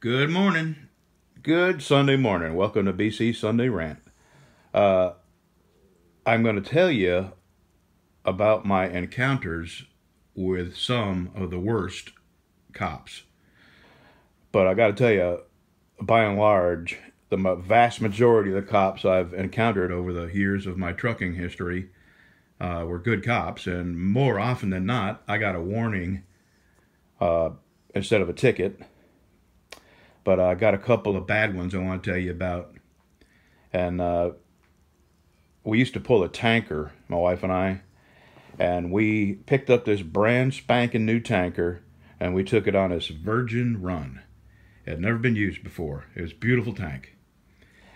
Good morning. Good Sunday morning. Welcome to BC Sunday Rant. I'm going to tell you about my encounters with some of the worst cops. But I got to tell you, by and large, the vast majority of the cops I've encountered over the years of my trucking history were good cops. And more often than not, I got a warning instead of a ticket. But I got a couple of bad ones I want to tell you about. And we used to pull a tanker, my wife and I, and we picked up this brand spanking new tanker, and we took it on this virgin run. It had never been used before. It was a beautiful tank.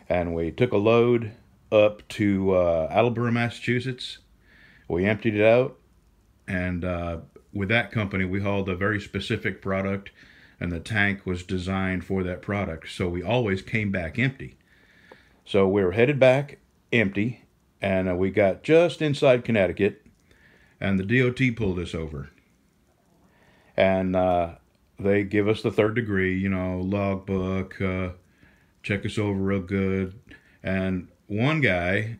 And we took a load up to Attleboro, Massachusetts. We emptied it out, and with that company, we hauled a very specific product, and the tank was designed for that product, so we always came back empty. So we were headed back empty, and we got just inside Connecticut, and the DOT pulled us over. And they give us the third degree, logbook, check us over real good. And one guy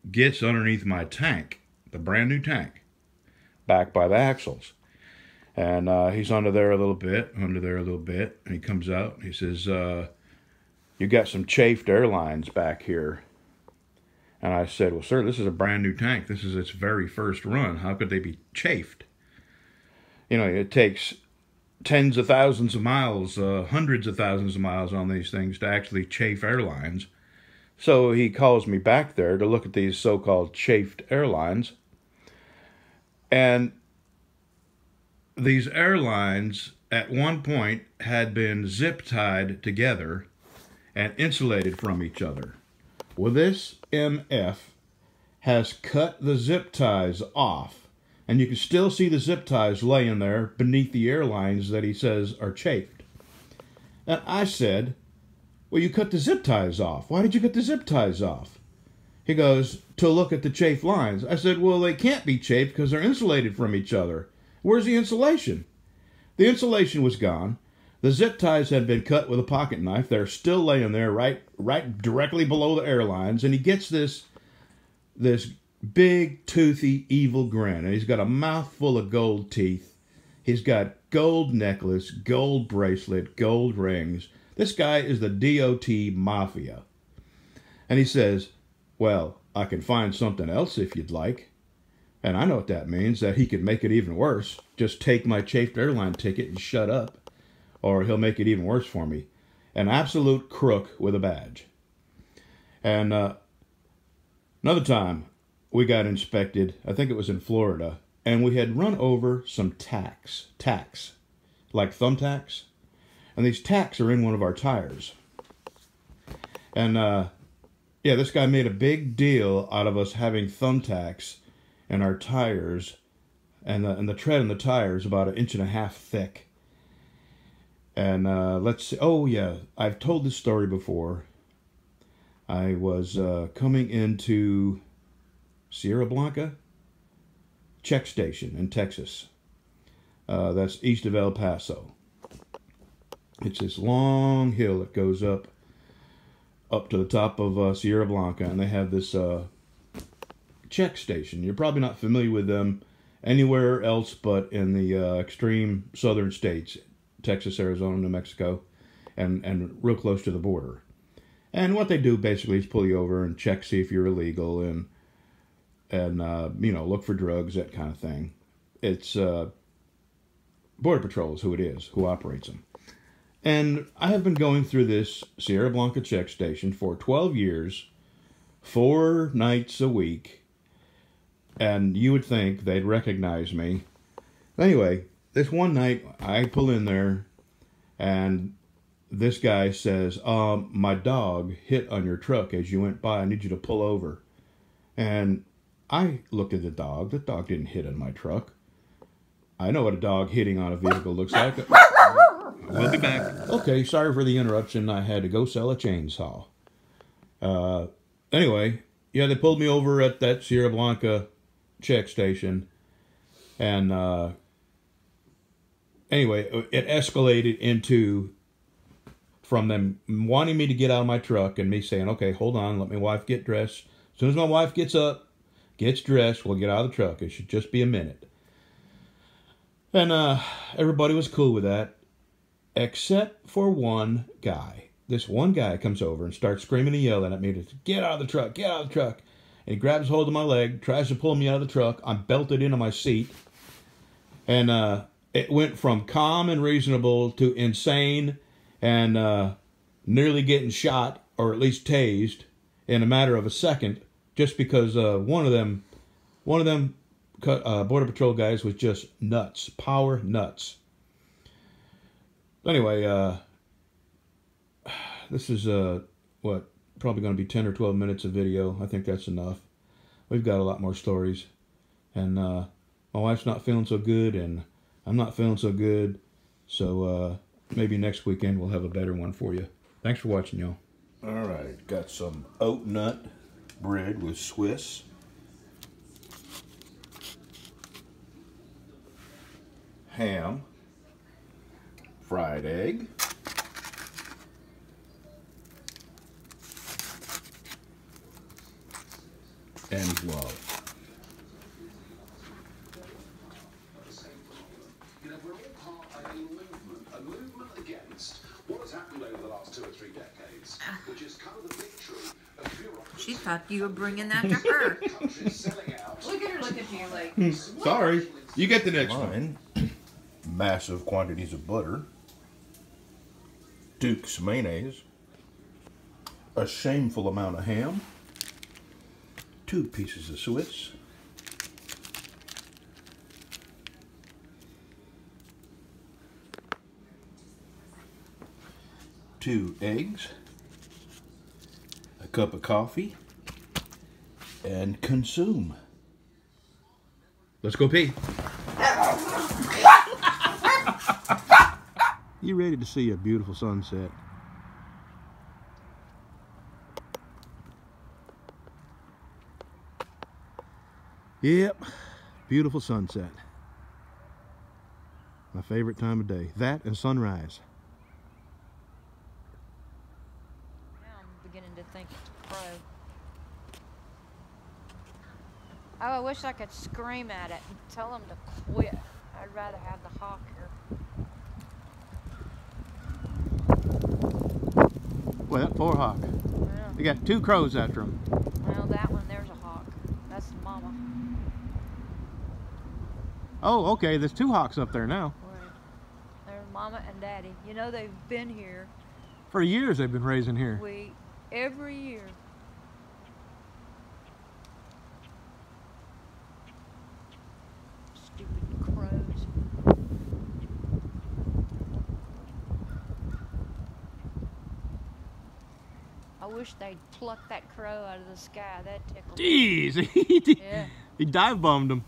gets underneath my tank, the brand new tank, back by the axles. And he's under there a little bit, and he comes out, and he says, you got some chafed airlines back here. And I said, well, sir, this is a brand new tank. This is its very first run. How could they be chafed? It takes tens of thousands of miles, hundreds of thousands of miles on these things to actually chafe airlines. So he calls me back there to look at these so-called chafed airlines. And these airlines at one point had been zip-tied together and insulated from each other. Well, this MF has cut the zip ties off, and you can still see the zip ties laying there beneath the airlines that he says are chafed. And I said, well, you cut the zip ties off. Why did you cut the zip ties off? He goes, to look at the chafed lines. I said, well, they can't be chafed because they're insulated from each other. Where's the insulation? The insulation was gone. The zip ties had been cut with a pocket knife. They're still laying there right directly below the airlines. And he gets this big, toothy, evil grin. And he's got a mouthful of gold teeth. He's got gold necklace, gold bracelet, gold rings. This guy is the DOT mafia. And he says, well, I can find something else if you'd like. And I know what that means, that he could make it even worse. Just take my chafed airline ticket and shut up. Or he'll make it even worse for me. An absolute crook with a badge. And another time, we got inspected. I think it was in Florida. And we had run over some tacks, like thumbtacks. And these tacks are in one of our tires. And this guy made a big deal out of us having thumbtacks in our tires. And the tread in the tire is about 1.5 inches thick. And let's see. Oh, yeah. I've told this story before. I was coming into Sierra Blanca check station in Texas. That's east of El Paso. It's this long hill that goes up to the top of Sierra Blanca. And they have this check station. You're probably not familiar with them anywhere else but in the extreme southern states. Texas, Arizona, New Mexico, and real close to the border. And what they do basically is pull you over and check, see if you're illegal, and look for drugs, that kind of thing. It's Border Patrol is who it is, who operates them. And I have been going through this Sierra Blanca check station for 12 years, 4 nights a week, and you would think they'd recognize me. Anyway, this one night, I pull in there, and this guy says, my dog hit on your truck as you went by. I need you to pull over. And I looked at the dog. The dog didn't hit on my truck. I know what a dog hitting on a vehicle looks like. We'll be back. Okay, sorry for the interruption. I had to go sell a chainsaw. Anyway, yeah, they pulled me over at that Sierra Blanca check station, and anyway, it escalated into from them wanting me to get out of my truck and me saying, okay, hold on, let my wife get dressed. As soon as my wife gets up, gets dressed, we'll get out of the truck. It should just be a minute. And everybody was cool with that, except for one guy. This one guy comes over and starts screaming and yelling at me to get out of the truck, get out of the truck. And he grabs hold of my leg, tries to pull me out of the truck. I'm belted into my seat. And it went from calm and reasonable to insane and nearly getting shot, or at least tased, in a matter of a second, just because one of them Border Patrol guys was just nuts, power nuts. Anyway, this is what, probably going to be 10 or 12 minutes of video. I think that's enough. We've got a lot more stories, and my wife's not feeling so good, and I'm not feeling so good, so maybe next weekend we'll have a better one for you. Thanks for watching, y'all. All right, got some oat nut bread with Swiss. Ham. Fried egg. And love. A movement against what has happened over the last 2 or 3 decades, which is kind of the victory of bureaucracy. She thought you were bringing that to her. Look at her looking at you like, Sorry, you get the next one. Massive quantities of butter. Duke's mayonnaise. A shameful amount of ham. 2 pieces of Swiss. Two eggs, a cup of coffee, and consume. Let's go pee. You ready to see a beautiful sunset? Yep, beautiful sunset. My favorite time of day. That and sunrise. Beginning to think it's a crow. Oh, I wish I could scream at it and tell him to quit. I'd rather have the hawk here. Well, poor hawk. Well, They got 2 crows after him. well, that one, there's a hawk. That's the mama. Oh, okay, there's 2 hawks up there now. Right. There's mama and daddy. You know, they've been here. For years they've been raising here. Every year. Stupid crows. I wish they'd pluck that crow out of the sky. That tickled me. Jeez, Yeah. he dive bombed him.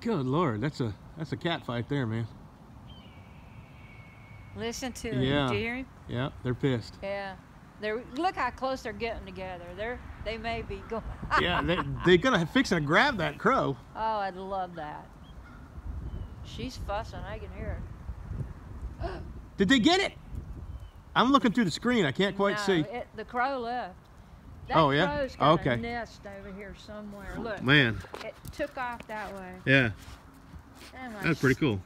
Good Lord, that's a cat fight there, man. Listen to him. Yeah. Did you hear him? Yeah, they're pissed. Yeah. Look how close they're getting together. They may be going. Yeah, they're gonna fixing to grab that crow. Oh, I'd love that. She's fussing. I can hear her. Did they get it? I'm looking through the screen. I can't quite see. The crow left. That Oh, yeah? crow's got Okay. a nest over here somewhere. Look. Man, It took off that way. yeah, And that's pretty cool.